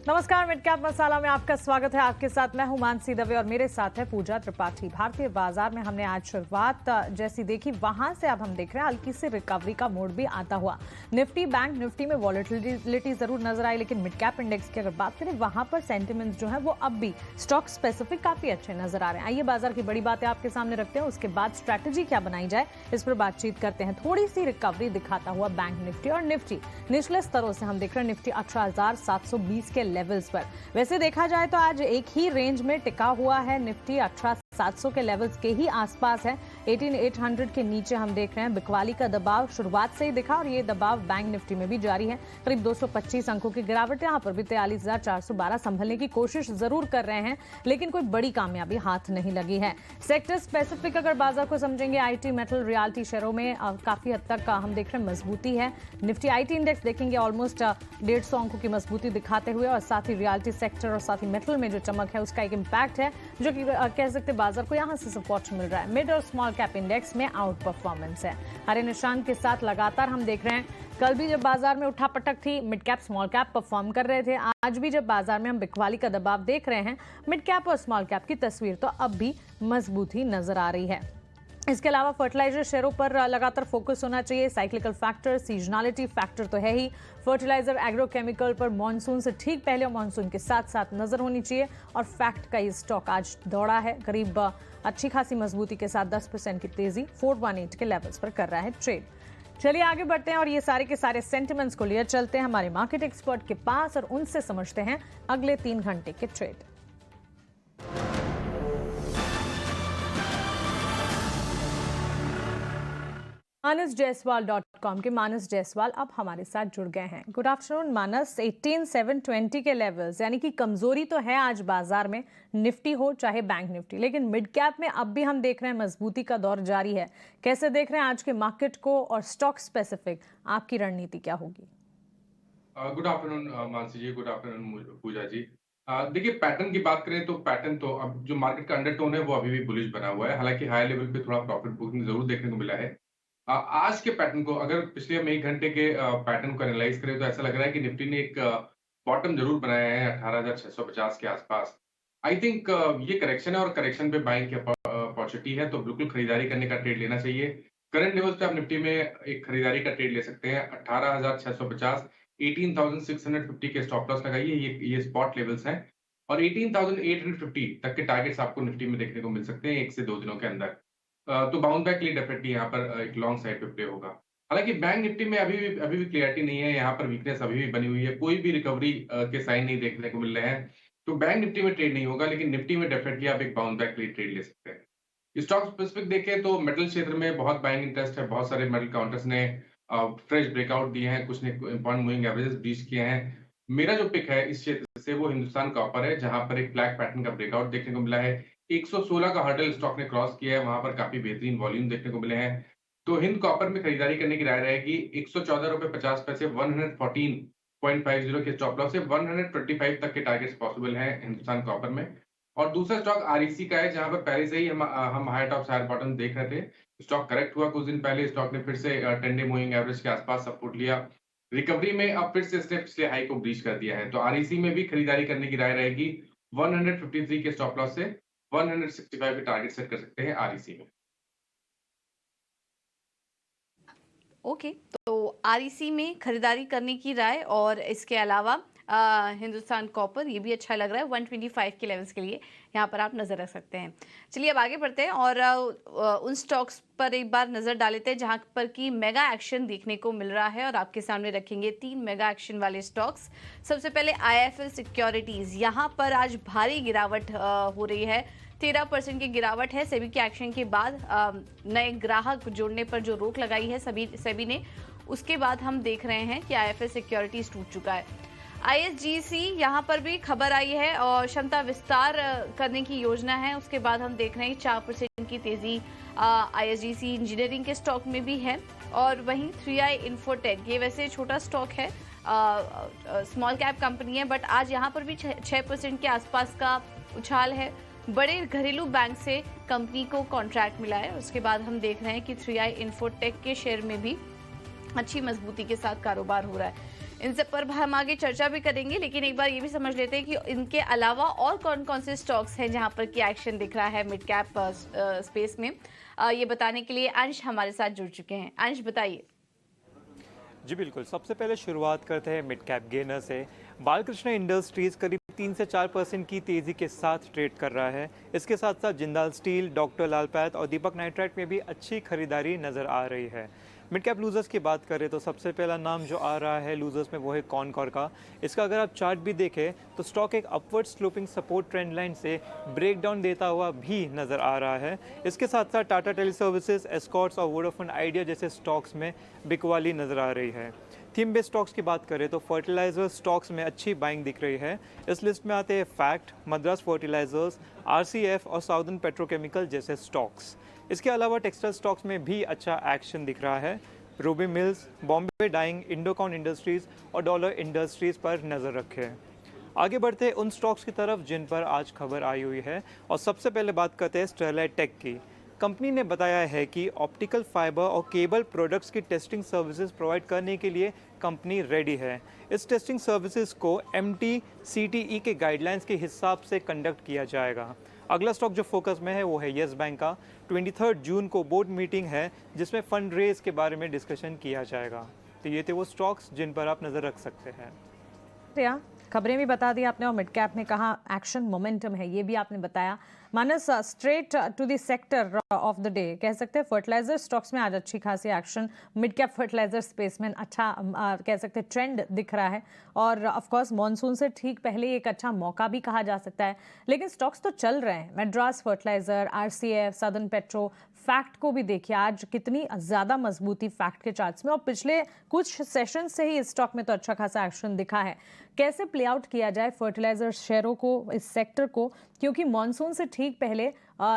नमस्कार, mid cap मसाला में आपका स्वागत है। आपके साथ मैं हूं मानसी दवे और मेरे साथ है पूजा त्रिपाठी। भारतीय बाजार में हमने आज शुरुआत जैसी देखी, वहां से अब हम देख रहे हैं हल्की सी रिकवरी का मोड भी आता हुआ। निफ्टी, बैंक निफ्टी में वॉलेटिलिटी जरूर नजर आई, लेकिन मिड कैप इंडेक्स की अगर बात करें वहां पर सेंटिमेंट्स जो है वो अब भी स्टॉक स्पेसिफिक काफी अच्छे नजर आ रहे हैं। आइए बाजार की बड़ी बातें आपके सामने रखते हैं, उसके बाद स्ट्रैटेजी क्या बनाई जाए इस पर बातचीत करते हैं। थोड़ी सी रिकवरी दिखाता हुआ बैंक निफ्टी और निफ्टी निचले स्तरों से हम देख रहे हैं निफ्टी 18,720 के लेवल्स पर। वैसे देखा जाए तो आज एक ही रेंज में टिका हुआ है। निफ्टी 18,700 के लेवल्स के ही आसपास है। 18,800 के नीचे हम देख रहे हैं बिकवाली का दबाव शुरुआत से ही दिखा और ये दबाव बैंक निफ्टी में भी जारी है। करीब 225 अंकों की गिरावट, यहाँ पर भी 43,412 संभलने की कोशिश जरूर कर रहे हैं, लेकिन कोई बड़ी कामयाबी हाथ नहीं लगी है। सेक्टर स्पेसिफिक अगर बाजार को समझेंगे, आईटी, मेटल, रियल्टी शेयरों में काफी हद तक हम देख रहे हैं मजबूती है। निफ्टी आईटी इंडेक्स देखेंगे ऑलमोस्ट 150 अंकों की मजबूती दिखाते हुए, और साथ ही रियल्टी सेक्टर और साथ ही मेटल में जो चमक है उसका एक इम्पैक्ट है, जो कि कह सकते बाजार को यहां से सपोर्ट मिल रहा है। मिड और स्मॉल कैप इंडेक्स में आउट परफॉर्मेंस है। हरे निशान के साथ लगातार हम देख रहे हैं। कल भी जब बाजार में उठापटक थी, mid cap small cap perform कर रहे थे। आज भी जब बाजार में हम बिकवाली का दबाव देख रहे हैं, मिड कैप और स्मॉल कैप की तस्वीर तो अब भी मजबूत ही नजर आ रही है। इसके अलावा फर्टिलाइजर शेयरों पर लगातार फोकस होना चाहिए। साइक्लिकल फैक्टर, सीजनलिटी फैक्टर तो है ही। फर्टिलाइजर, एग्रोकेमिकल पर मॉनसून से ठीक पहले और मॉनसून के साथ साथ नजर होनी चाहिए। और फैक्ट का ये स्टॉक आज दौड़ा है, करीब अच्छी खासी मजबूती के साथ 10% की तेजी 418 के लेवल्स पर कर रहा है ट्रेड। चलिए आगे बढ़ते हैं और ये सारे के सारे सेंटिमेंट्स को लिए चलते हैं हमारे मार्केट एक्सपर्ट के पास और उनसे समझते हैं अगले 3 घंटे के ट्रेड। ManasJaiswal.com के मानस जायसवाल अब हमारे साथ जुड़ गए हैं। गुड आफ्टरनून मानस। 18,720 के लेवल्स, यानी कि कमजोरी तो है आज बाजार में, निफ्टी हो चाहे बैंक निफ्टी, लेकिन मिड कैप में अब भी हम देख रहे हैं मजबूती का दौर जारी है। कैसे देख रहे हैं आज के मार्केट को और स्टॉक स्पेसिफिक आपकी रणनीति क्या होगी? गुड आफ्टरनून मानसी जी, गुड आफ्टरनून पूजा जी। देखिए, पैटर्न की बात करें तो पैटर्न तो अब जो मार्केट का अंडरटोन है वो अभी भी बुलिश बना हुआ है। हालांकि हाई लेवल पे थोड़ा प्रॉफिट बुकिंग जरूर देखने को मिला है। आज के पैटर्न को अगर पिछले हम 1 घंटे के पैटर्न को एनालाइज करें तो ऐसा लग रहा है कि निफ्टी ने एक बॉटम जरूर बनाया है 18,650 के आसपास। आई थिंक ये करेक्शन है और करेक्शन पे बाइंग की अपॉर्चुनिटी है, तो बिल्कुल खरीदारी करने का ट्रेड लेना चाहिए। करंट लेवल पे आप निफ्टी में एक खरीदारी का ट्रेड ले सकते हैं। 18,650, 18,650 के स्टॉप लॉस लगाइए, ये स्पॉट लेवल्स हैं। और 18,850 तक के टारगेट्स आपको निफ्टी में देखने को मिल सकते हैं 1 से 2 दिनों के अंदर। तो बाउंस बैक के लिए डेफिनेटली यहाँ पर एक लॉन्ग साइड पे प्ले होगा। हालांकि बैंक निफ्टी में अभी भी क्लियरिटी नहीं है, यहाँ पर वीकनेस अभी भी बनी हुई है, कोई भी रिकवरी के साइन नहीं देखने को मिल रहे हैं। तो बैंक निफ्टी में ट्रेड नहीं होगा, लेकिन निफ्टी में डेफिनेटली आप एक बाउंस बैक के लिए ट्रेड ले सकते हैं। स्टॉक स्पेसिफिक देखें तो मेटल क्षेत्र में बहुत बाइंग इंटरेस्ट है। बहुत सारे मेटल काउंटर्स ने फ्रेश ब्रेकआउट दिए हैं, कुछ ने इंपॉर्टेंट मूविंग एवरेजेस ब्रीच किए हैं। मेरा जो पिक है इस क्षेत्र से वो हिंदुस्तान कॉपर है, जहां पर एक फ्लैग पैटर्न का ब्रेकआउट देखने को मिला है। 116 का हर्डल स्टॉक ने क्रॉस किया है, वहां पर काफी बेहतरीन वॉल्यूम देखने को मिले हैं। तो हिंद कॉपर में खरीदारी करने की राय रहेगी। 114.50 रुपए 114.50 के स्टॉप लॉस से 125 तक के टारगेट्स पॉसिबल हैं हिंदुस्तान कॉपर में। और दूसरा स्टॉक आरईसी का है, जहां पर पहले से ही हम हायर टॉप हायर बॉटम देख रहे थे। स्टॉक करेक्ट हुआ कुछ दिन पहले, स्टॉक ने फिर से 10 डे मूविंग एवरेज के आसपास सपोर्ट लिया। रिकवरी में अब फिर से इसने पिछले हाई को ब्रीच कर दिया है, तो आरईसी में भी खरीदारी करने की राय रहेगी। 153 के स्टॉप लॉस से 165 के टारगेट सेट कर सकते हैं आरईसी में। ओके, तो आरईसी में खरीदारी करने की राय, और इसके अलावा हिंदुस्तान कॉपर ये भी अच्छा लग रहा है। 125 के लेवल्स के लिए यहाँ पर आप नज़र रख सकते हैं। चलिए अब आगे बढ़ते हैं और उन स्टॉक्स पर एक बार नज़र डालते हैं जहाँ पर कि मेगा एक्शन देखने को मिल रहा है, और आपके सामने रखेंगे 3 मेगा एक्शन वाले स्टॉक्स। सबसे पहले आईएफएल सिक्योरिटीज़, यहाँ पर आज भारी गिरावट हो रही है। 13% की गिरावट है। सेबी के एक्शन के बाद नए ग्राहक जोड़ने पर जो रोक लगाई है सेबी ने, उसके बाद हम देख रहे हैं कि आईएफएल सिक्योरिटीज टूट चुका है। आईएसजीसी यहाँ पर भी खबर आई है और क्षमता विस्तार करने की योजना है। उसके बाद हम देख रहे हैं 4% की तेजी आईएसजीसी इंजीनियरिंग के स्टॉक में भी है। और वहीं 3i इन्फोटेक, ये वैसे छोटा स्टॉक है, स्मॉल कैप कंपनी है, बट आज यहाँ पर भी 6% के आसपास का उछाल है। बड़े घरेलू बैंक से कंपनी को कॉन्ट्रैक्ट मिला है। उसके बाद हम देख रहे हैं कि 3i इन्फोटेक के शेयर में भी अच्छी मजबूती के साथ कारोबार हो रहा है। इन सब पर हम आगे चर्चा भी करेंगे, लेकिन एक बार ये भी समझ लेते हैं कि इनके अलावा और कौन कौन से स्टॉक्स हैं जहां पर की एक्शन दिख रहा है मिड कैप स्पेस में। ये बताने के लिए अंश हमारे साथ जुड़ चुके हैं। अंश, बताइए। जी बिल्कुल, सबसे पहले शुरुआत करते हैं मिड कैप गेनर से। बालकृष्ण इंडस्ट्रीज करीब 3 से 4% की तेज़ी के साथ ट्रेड कर रहा है। इसके साथ साथ जिंदाल स्टील, डॉक्टर लाल पैथ और दीपक नाइट्राइट में भी अच्छी खरीदारी नज़र आ रही है। मिड कैप लूजर्स की बात करें तो सबसे पहला नाम जो आ रहा है लूजर्स में वो है कॉनकॉर का। इसका अगर आप चार्ट भी देखें तो स्टॉक एक upward sloping support trend line से ब्रेक डाउन देता हुआ भी नज़र आ रहा है। इसके साथ साथ टाटा टेली सर्विसेज, एस्कॉर्ट्स और वोडाफोन आइडिया जैसे स्टॉक्स में बिकवाली नज़र आ रही है। थीम बेस्ड स्टॉक्स की बात करें तो फर्टिलाइजर स्टॉक्स में अच्छी बाइंग दिख रही है। इस लिस्ट में आते हैं फैक्ट, मद्रास फर्टिलाइजर्स, आरसीएफ और साउदर्न पेट्रोकेमिकल जैसे स्टॉक्स। इसके अलावा टेक्सटाइल स्टॉक्स में भी अच्छा एक्शन दिख रहा है। Ruby Mills, Bombay Dyeing, Indokem Industries और डॉलर इंडस्ट्रीज पर नज़र रखें। आगे बढ़ते उन स्टॉक्स की तरफ जिन पर आज खबर आई हुई है और सबसे पहले बात करते हैं स्टरलाइट टेक की। कंपनी ने बताया है कि ऑप्टिकल फाइबर और केबल प्रोडक्ट्स की टेस्टिंग सर्विसेज प्रोवाइड करने के लिए कंपनी रेडी है। इस टेस्टिंग सर्विसेज को MTCTE के गाइडलाइंस के हिसाब से कंडक्ट किया जाएगा। अगला स्टॉक जो फोकस में है वो है येस बैंक का। 23 जून को बोर्ड मीटिंग है जिसमें फंड रेज के बारे में डिस्कशन किया जाएगा। तो ये थे वो स्टॉक्स जिन पर आप नज़र रख सकते हैं। या खबरें भी बता दी आपने और मिड कैप में कहा एक्शन मोमेंटम है, ये भी आपने बताया। Manas, straight to the sector of the day कह सकते हैं फर्टिलाइजर स्टॉक्स में आज अच्छी खासी action, mid cap fertilizer space में अच्छा कह सकते हैं ट्रेंड दिख रहा है और ऑफ कोर्स मॉनसून से ठीक पहले एक अच्छा मौका भी कहा जा सकता है। लेकिन स्टॉक्स तो चल रहे हैं, Madras fertiliser, RCF, southern petro, FACT को भी देखिए आज कितनी ज़्यादा मजबूती फैक्ट के चार्ट्स में और पिछले कुछ सेशन से ही इस स्टॉक में तो अच्छा खासा एक्शन दिखा है। कैसे प्ले आउट किया जाए फर्टिलाइजर शेयरों को, इस सेक्टर को, क्योंकि मॉनसून से ठीक पहले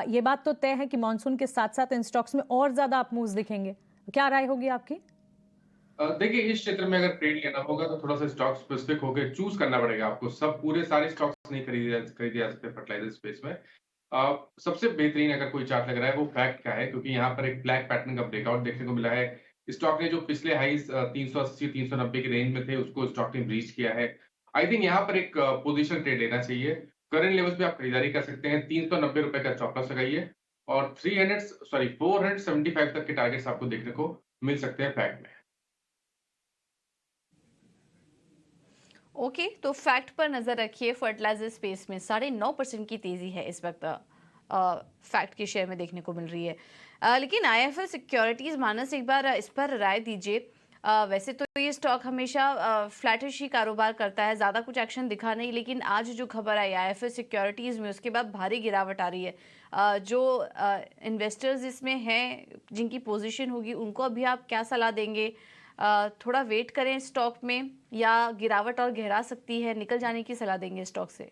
ये बात तो तय है कि मॉनसून के साथ साथ इन स्टॉक्स में और ज्यादा अप मूव्स दिखेंगे। क्या राय होगी आपकी? देखिए, इस क्षेत्र में अगर ट्रेड लेना होगा तो थोड़ा सा स्टॉक स्पेसिफिक होकर चूज करना पड़ेगा आपको। सब पूरे सारे स्टॉक्स नहीं खरीदे जा सकते फर्टिलाइजर स्पेस में। सबसे बेहतरीन अगर कोई चार्ट लग रहा है वो फैक्ट का है, क्योंकि यहाँ पर एक ब्लैक पैटर्न का ब्रेकआउट देखने को मिला है। स्टॉक ने जो पिछले हाईज 380 390 के रेंज में थे उसको स्टॉक ने ब्रीच किया है। आई थिंक यहाँ पर एक पोजीशन ट्रेड लेना चाहिए। करंट लेवल्स पे आप खरीदारी कर सकते हैं। 390 रुपए का स्टॉप लॉस लगाइए और 475 तक के टारगेट्स आपको देखने को मिल सकते हैं फैक्ट में। ओके, तो फैक्ट पर नजर रखिए। फर्टिलाइजर स्पेस में 9.5% की तेजी है इस वक्त फैक्ट के शेयर में देखने को मिल रही है। लेकिन IIFL सिक्योरिटीज, मानस एक बार इस पर राय दीजिए। वैसे तो ये स्टॉक हमेशा फ्लैटिश ही कारोबार करता है, ज़्यादा कुछ एक्शन दिखा नहीं, लेकिन आज जो खबर आई IIFL सिक्योरिटीज़ में उसके बाद भारी गिरावट आ रही है। जो इन्वेस्टर्स इसमें हैं जिनकी पोजीशन होगी उनको अभी आप क्या सलाह देंगे? थोड़ा वेट करें स्टॉक में या गिरावट और गहरा सकती है, निकल जाने की सलाह देंगे स्टॉक से?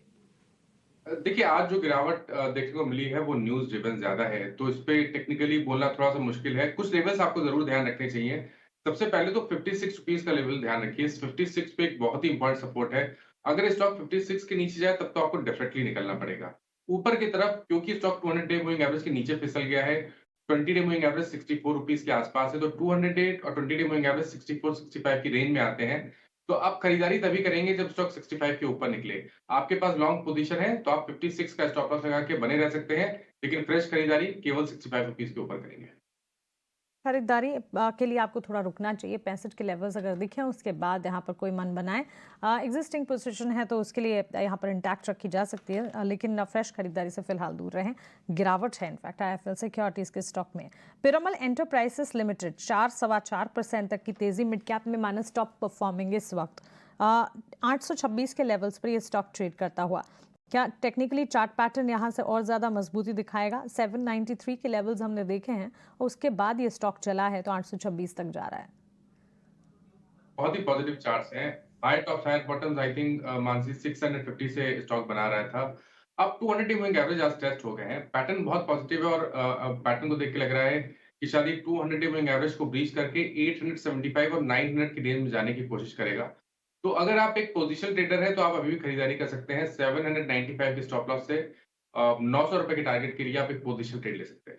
देखिए, आज जो गिरावट देखने को मिली है वो न्यूज़ ड्रिवन ज़्यादा है, तो इस पे टेक्निकली बोलना थोड़ा-सा मुश्किल है। कुछ लेवल्स आपको ज़रूर ध्यान रखने चाहिए। सबसे पहले तो 56 रुपीज़ का लेवल ध्यान रखिए। इस 56 पे एक बहुत ही इम्पोर्टेंट सपोर्ट है। अगर स्टॉक 56 के नीचे जाए तब तो आपको डेफिनेटली निकलना पड़ेगा। ऊपर की तरफ क्योंकि स्टॉक 200 डे मूविंग एवरेज के नीचे फिसल गया है, 20 डे मूविंग एवरेज 64 रुपीज़ के आसपास है, तो 200 डे और 20 डे मूविंग एवरेज 64-65 की रेंज में आते हैं। तो आप खरीदारी तभी करेंगे जब स्टॉक 65 के ऊपर निकले। आपके पास लॉन्ग पोजीशन है तो आप 56 का स्टॉप लॉस लगा के बने रह सकते हैं, लेकिन फ्रेश खरीदारी केवल 65 रुपीज़ के ऊपर करेंगे। खरीदारी के लिए आपको थोड़ा रुकना चाहिए। 65 के लेवल्स अगर दिखें उसके बाद यहाँ पर कोई मन बनाए। एग्जिस्टिंग पोजीशन है तो उसके लिए यहाँ पर इंटैक्ट रखी जा सकती है, लेकिन फ्रेश खरीदारी से फिलहाल दूर रहें। गिरावट है इनफैक्ट IIFL सिक्योरिटीज़ के स्टॉक में। पिरामल एंटरप्राइजेस लिमिटेड 4-4.25% तक की तेजी, मिड कैप में माइनस टॉप परफॉर्मिंग इस वक्त 826 के लेवल्स पर ये स्टॉक ट्रेड करता हुआ। क्या टेक्निकली चार्ट पैटर्न यहाँ से और ज़्यादा मजबूती दिखाएगा? 793 के लेवल्स हमने देखे हैं और उसके बाद ये स्टॉक चला है तो 826 तक जा रहा है। बहुत ही पॉजिटिव चार्ट्स हैं। High tops, high bottoms, I think Mansi 650 से स्टॉक बना रहा था। अब 200 डे मूविंग एवरेज आज टेस्ट हो गए हैं। पैटर्न बहुत पॉजिटिव है और पैटर्न को देख के लग रहा है कि शायद 200 डे मूविंग एवरेज को ब्रीच करके 875 और 900 की रेंज में जाने की कोशिश करेगा। तो अगर आप एक पोजीशन ट्रेडर हैं तो आप अभी भी खरीदारी कर सकते हैं। 795 के स्टॉप लॉस से 900 रुपए के टारगेट के लिए आप एक पोजीशन ट्रेड ले सकते हैं।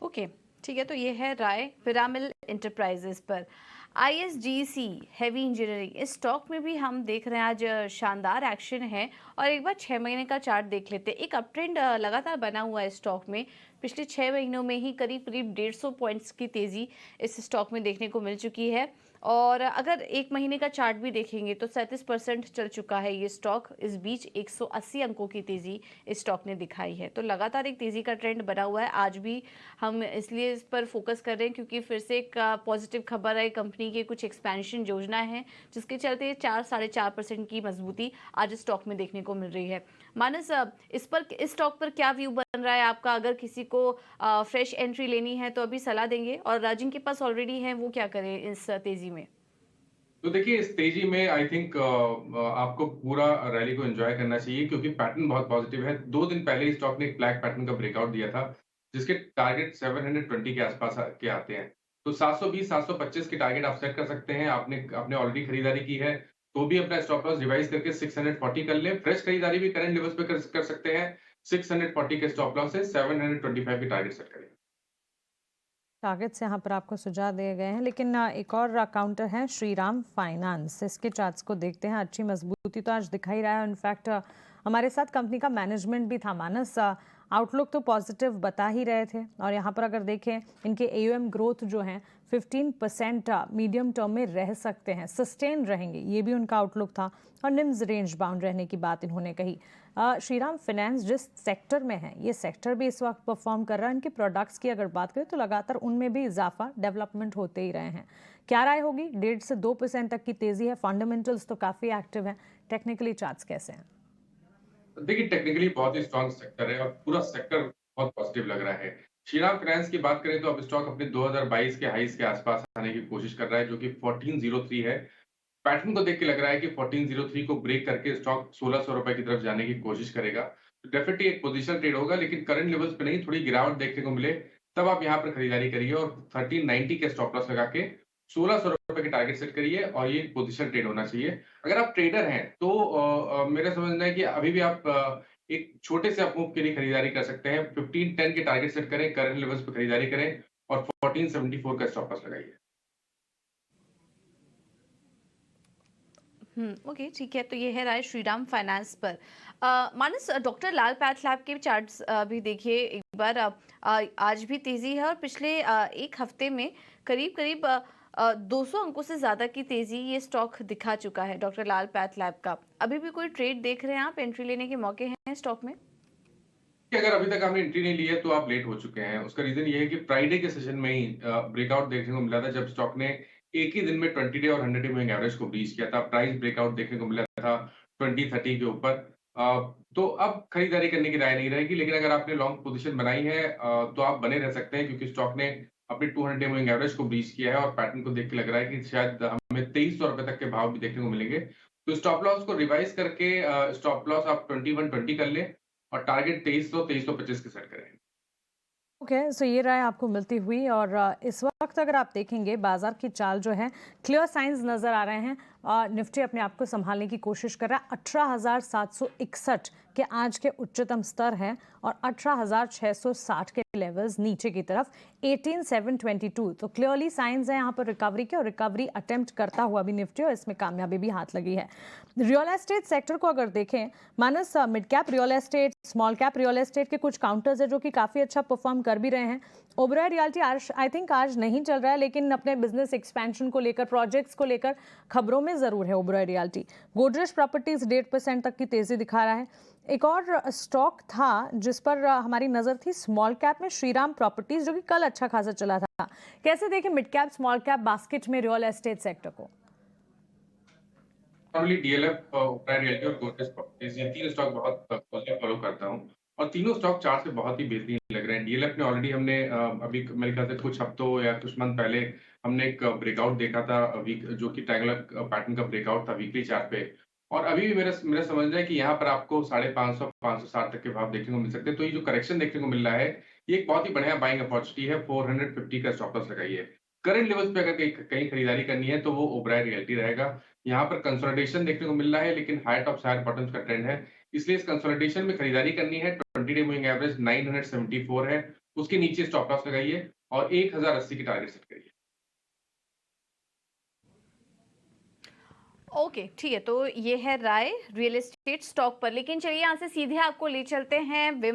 ओके, ठीक है, तो ये है राय पिरामिल इंटरप्राइजेस पर। आईएसजीसी हैवी इंजीनियरिंग, इस स्टॉक में भी हम देख रहे हैं आज शानदार एक्शन है। और एक बार 6 महीने का चार्ट देख लेते हैं। एक अप ट्रेंड लगातार बना हुआ है स्टॉक में। पिछले 6 महीनों में ही करीब करीब 150 पॉइंट्स की तेज़ी इस स्टॉक में देखने को मिल चुकी है। और अगर 1 महीने का चार्ट भी देखेंगे तो 37% चल चुका है ये स्टॉक। इस बीच 180 अंकों की तेज़ी इस स्टॉक ने दिखाई है। तो लगातार एक तेज़ी का ट्रेंड बना हुआ है। आज भी हम इसलिए इस पर फोकस कर रहे हैं क्योंकि फिर से एक पॉजिटिव खबर है। कंपनी के कुछ एक्सपेंशन योजना है जिसके चलते 4-4.5% की मजबूती आज स्टॉक में देखने को मिल रही है। मानस, इस स्टॉक पर क्या व्यू बन रहा है आपका? अगर किसी को फ्रेश एंट्री लेनी है तो अभी सलाह देंगे, और जिनके पास ऑलरेडी है वो क्या करें इस तेजी में? तो देखिए, इस तेजी में आई थिंक आपको पूरा रैली को एंजॉय करना चाहिए क्योंकि पैटर्न बहुत पॉजिटिव है। 2 दिन पहले स्टॉक ने एक ब्लैक पैटर्न का ब्रेकआउट दिया था, जिसके टारगेट 720 के आसपास के आते हैं। तो 720, 725 के टारगेट आप सेट कर सकते हैं। आपने ऑलरेडी खरीदारी की है, तो भी अपना स्टॉप लॉस रिवाइज करके 640 कर लें। फ्रेश खरीदारी भी करंट लेवल्स पे कर सकते हैं। 640 के स्टॉप लॉस है, 725 के टारगेट सेट करें। टारगेट्स यहाँ पर आपको सुझाव दिए गए हैं, लेकिन एक और काउंटर है श्रीराम फाइनेंस। इसके चार्ट्स को देखते हैं। अच्छी मजबूती तो आज दिखाई रहा है। इनफैक्ट हमारे साथ कंपनी का मैनेजमेंट भी था। मानस, आउटलुक तो पॉजिटिव बता ही रहे थे, और यहाँ पर अगर देखें इनके एयूएम ग्रोथ जो है 15% मीडियम टर्म में रह सकते हैं, सस्टेन रहेंगे, ये भी उनका आउटलुक था। और निम्स रेंज बाउंड रहने की बात इन्होंने कही। श्रीराम फाइनेंस जिस सेक्टर में है, ये सेक्टर भी इस वक्त परफॉर्म कर रहा है। इनके प्रोडक्ट्स की अगर बात करें तो लगातार उनमें भी इजाफा, डेवलपमेंट होते ही रहे हैं। क्या राय होगी? 1.5 से 2% तक की तेजी है। फंडामेंटल्स तो काफी एक्टिव है। टेक्निकली चार्ट्स कैसे हैं? देखिए, टेक्निकली बहुत ही स्ट्रॉन्ग सेक्टर है और पूरा सेक्टर बहुत पॉजिटिव लग रहा है। श्रीराम फाइनेंस की बात करें तो अब स्टॉक अपने 2022 के हाईज के आसपास आने की कोशिश कर रहा है, जो कि 1403 है। पैटर्न को देख के लग रहा है कि 1403 को ब्रेक करके स्टॉक 1600 रुपए की तरफ जाने की कोशिश करेगा। तो डेफिनेटली एक पोजीशन ट्रेड होगा, लेकिन करंट लेवल्स पे नहीं, थोड़ी गिरावट देखने को मिले तब आप यहाँ पर खरीदारी करिए और 1390 के स्टॉप लॉस लगा के 1600 रुपए के टारगेट सेट करिए और ये पोजीशन ट्रेड होना चाहिए। अगर आप ट्रेडर हैं तो मेरा समझना है कि अभी भी आप एक छोटे से अप मूव के लिए खरीदारी कर सकते हैं। 1510 के टारगेट सेट करें, करंट लेवल्स पे खरीदारी करें और 1474 का स्टॉप लॉस लगाइए। ओके, ठीक है, तो ये है राय श्रीराम फाइनेंस पर। मानस, डॉक्टर लाल पैथ लैब के चार्ट्स भी देखिए एक बार। आज भी तेजी है और पिछले एक हफ्ते में करीब करीब 200 अंकों से ज्यादा की तेजी ये स्टॉक दिखा चुका है डॉक्टर लाल पैथ लैब का। अभी भी कोई ट्रेड देख रहे हैं आप? एंट्री लेने के मौके हैं स्टॉक में? कि अगर अभी तक आपने एंट्री नहीं ली है तो आप लेट हो चुके हैं। उसका रीजन ये है कि फ्राइडे के सेशन में ही ब्रेकआउट देखने को मिला था, जब स्टॉक ने एक ही दिन में 20 डे और 100 डे मूविंग एवरेज को ब्रीच किया था। प्राइस ब्रेकआउट देखने को मिला था 2030 के ऊपर। तो अब खरीदारी करने की राय नहीं रहेगी, लेकिन अगर आपने लॉन्ग पोजीशन बनाई है तो आप बने रह सकते हैं, क्योंकि स्टॉक ने अपनी 200 डे मूविंग एवरेज को ब्रीच किया है और पैटर्न को देख के लग रहा है कि शायद हमें 2300 रुपए तक के भाव भी देखने को मिलेंगे। तो स्टॉप लॉस को रिवाइज करके स्टॉप लॉस आप 2120 कर लें और टारगेट 2300 2325 के सेट करें। ओके, सो ये राय आपको मिलती हुई। और इस वक्त अगर आप देखेंगे बाजार की चाल जो है, क्लियर साइंस नजर आ रहे हैं। निफ्टी अपने आप को संभालने की कोशिश कर रहा है। 18,761 के आज के उच्चतम स्तर हैं और 18,660 के लेवल्स नीचे की तरफ 18,722। तो क्लियरली साइंस है यहाँ पर रिकवरी के, और रिकवरी अटेम्प्ट करता हुआ भी निफ्टी, और इसमें कामयाबी भी हाथ लगी है। रियल एस्टेट सेक्टर को अगर देखें Manas, mid cap real estate, small cap real estate के कुछ काउंटर्स है जो कि काफी अच्छा परफॉर्म कर भी रहे हैं। ओबेरॉय रियल्टी आज आई थिंक आज नहीं चल रहा है, लेकिन अपने बिजनेस एक्सपेंशन को लेकर, प्रोजेक्ट्स को लेकर खबरों में जरूर है ओबेरॉय रियल्टी। गोदरेज प्रॉपर्टीज 1.5% तक की तेजी दिखा रहा है। एक और स्टॉक था जिस पर हमारी नजर थी स्मॉल कैप में, श्रीराम प्रॉपर्टीज, जो कि कल अच्छा खासा चला था। कैसे देखें mid cap small cap basket में रियल एस्टेट सेक्टर को? नॉर्मली डीएलएफ, ओबेरॉय रियल्टी और गोदरेज प्रॉपर्टीज, ये तीन स्टॉक बहुत क्लोजली फॉलो करता हूँ और तीनों स्टॉक चार्ट से बहुत ही बेहतरीन लग रहे हैं। डीएलएफ ने ऑलरेडी हमने अभी मेरे ख्याल से कुछ हफ्तों या कुछ मंथ पहले हमने एक ब्रेकआउट देखा था वीक, जो कि ट्रायंगुलर पैटर्न का ब्रेकआउट था वीकली चार्ट पे। और अभी भी मेरा समझना है कि यहाँ पर आपको 550 560 तक के भाव देखने को मिल सकते हैं। तो ये जो करेक्शन देखने को मिल रहा है, ये एक बहुत ही बढ़िया बाइंग अपॉर्चुनिटी है। 450 का स्टॉप लॉस लगाइए। करंट लेवल्स पे अगर कहीं खरीदारी करनी है तो वो ओबेरॉय रियल्टी रहेगा। यहाँ पर कंसोलिडेशन देखने को मिल रहा है, लेकिन हाई टॉप्स हायर बॉटम्स का ट्रेंड है, इसलिए इस कंसोलिडेशन में खरीदारी करनी है। 20 डे मूविंग एवरेज 974 है, उसके नीचे स्टॉप लॉस लगाइए और 1080 की टारगेट सेट करी है। ओके, ठीक है। तो ये है राय रियल एस्टेट स्टॉक पर। लेकिन चलिए यहाँ से सीधे आपको ले चलते हैं विमान